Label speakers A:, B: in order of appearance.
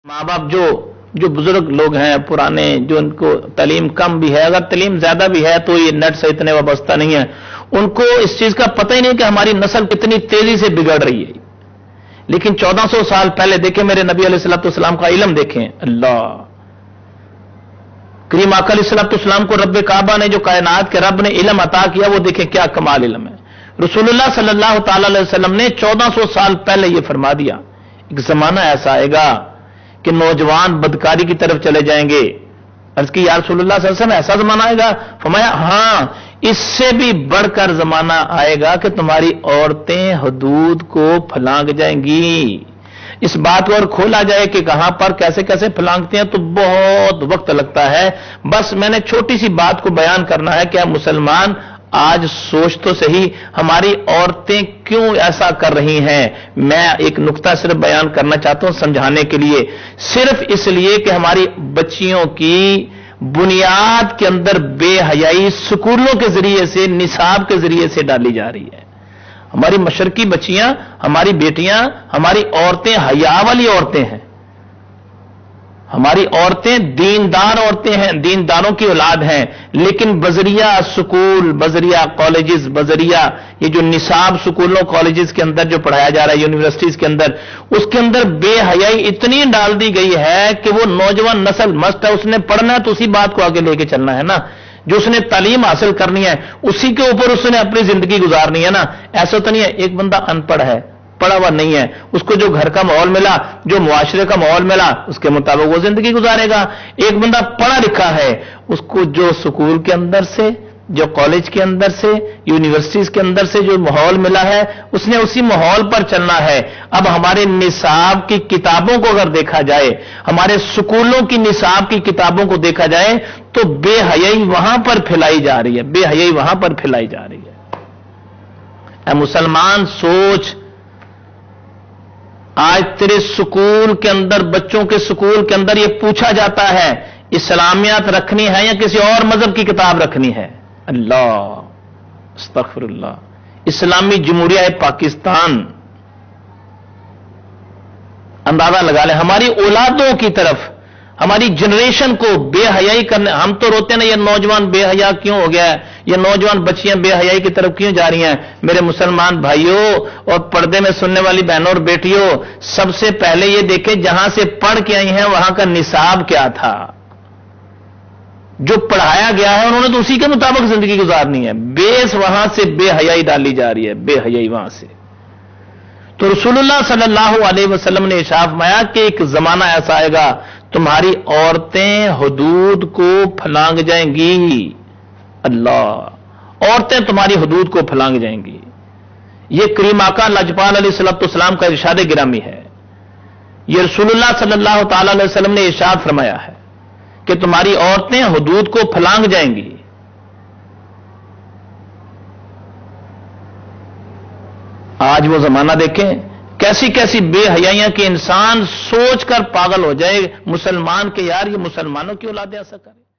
A: माँ बाप जो बुजुर्ग लोग हैं पुराने, जो उनको तालीम कम भी है, अगर तालीम ज्यादा भी है तो ये नेट से इतने वाबस्ता नहीं है, उनको इस चीज का पता ही नहीं कि हमारी नस्ल कितनी तेजी से बिगड़ रही है। लेकिन 1400 साल पहले देखें, मेरे नबी अलैहिस्सलाम का इल्म देखें। अल्लाह करीम आका अलैहिस्सलाम को रब्बे काबा ने, जो कायनात के रब ने इल्म अता किया, वो देखें क्या कमाल इल्म है। रसूलुल्लाह सल्लल्लाहु तआला अलैहि वसल्लम ने 1400 साल पहले यह फरमा दिया, एक जमाना ऐसा आएगा कि नौजवान बदकारी की तरफ चले जाएंगे। अर्ज की या रसूलुल्लाह सल्लल्लाहु अलैहि वसल्लम ऐसा जमाना आएगा? फरमाया हां, इससे भी बढ़कर जमाना आएगा कि तुम्हारी औरतें हदूद को फलांग जाएंगी। इस बात को और खोला जाए कि कहां पर कैसे कैसे फलांगते हैं तो बहुत वक्त लगता है। बस मैंने छोटी सी बात को बयान करना है। क्या मुसलमान आज सोच तो सही, हमारी औरतें क्यों ऐसा कर रही हैं। मैं एक नुक्ता सिर्फ बयान करना चाहता हूं समझाने के लिए, सिर्फ इसलिए कि हमारी बच्चियों की बुनियाद के अंदर बेहयाई स्कूलों के जरिए से, निसाब के जरिए से डाली जा रही है। हमारी मशरकी बच्चियां, हमारी बेटियां, हमारी औरतें हया वाली औरतें हैं। हमारी औरतें दीनदार औरतें हैं, दीनदारों की औलाद हैं, लेकिन बजरिया स्कूल, बजरिया कॉलेजेस, बजरिया ये जो निसाब स्कूलों कॉलेजेस के अंदर जो पढ़ाया जा रहा है, यूनिवर्सिटीज के अंदर, उसके अंदर बेहयाई इतनी डाल दी गई है कि वो नौजवान नस्ल मस्त है। उसने पढ़ना है तो उसी बात को आगे लेके चलना है ना, जो उसने तालीम हासिल करनी है उसी के ऊपर उसने अपनी जिंदगी गुजारनी है ना। ऐसा तो नहीं है एक बंदा अनपढ़ है, पढ़ा हुआ नहीं है, उसको जो घर का माहौल मिला, जो मुआशरे का माहौल मिला, उसके मुताबिक वो जिंदगी गुजारेगा। एक बंदा पढ़ा लिखा है, उसको जो स्कूल के अंदर से, जो कॉलेज के अंदर से, यूनिवर्सिटीज के अंदर से जो माहौल मिला है, उसने उसी माहौल पर चलना है। अब हमारे निसाब की किताबों को अगर देखा जाए, हमारे स्कूलों की निसाब की किताबों को देखा जाए तो बेहयाई वहां पर फैलाई जा रही है, बेहयाई वहां पर फैलाई जा रही है। मुसलमान सोच, आज तेरे स्कूल के अंदर, बच्चों के स्कूल के अंदर यह पूछा जाता है इस्लामियत रखनी है या किसी और मजहब की किताब रखनी है। अल्लाह अस्तगफिरुल्लाह। इस्लामी जमहूरिया पाकिस्तान, अंदाजा लगा ले हमारी औलादों की तरफ, हमारी जनरेशन को बेहयाई करने। हम तो रोते ना ये नौजवान बेहया क्यों हो गया है, ये नौजवान बच्चियां बेहयाई की तरफ क्यों जा रही हैं। मेरे मुसलमान भाइयों और पर्दे में सुनने वाली बहनों और बेटियों, सबसे पहले ये देखें जहां से पढ़ के आई हैं वहां का निसाब क्या था, जो पढ़ाया गया है उन्होंने तो उसी के मुताबिक जिंदगी गुजारनी है। बेस वहां से बेहयाई डाली जा रही है, बेहयाई वहां से। तो रसूलुल्लाह सल्लल्लाहु अलैहि वसल्लम ने इरशाद फरमाया कि एक जमाना ऐसा आएगा तुम्हारी औरतें हुदूद को फलांग जाएंगी। अल्लाह, औरतें तुम्हारी हुदूद को फलांग जाएंगी। यह करीम आका लजपाल अलैहिस्सलाम का इरशाद गिरामी है। यह रसूलुल्लाह सल्लल्लाहु तआला अलैहि वसल्लम ने इरशाद फरमाया है कि तुम्हारी औरतें हुदूद को फलांग जाएंगी। आज वो जमाना देखें, कैसी कैसी बेहयाइयां कि इंसान सोच कर पागल हो जाए मुसलमान के, यार ये मुसलमानों की औलादें ऐसा करें।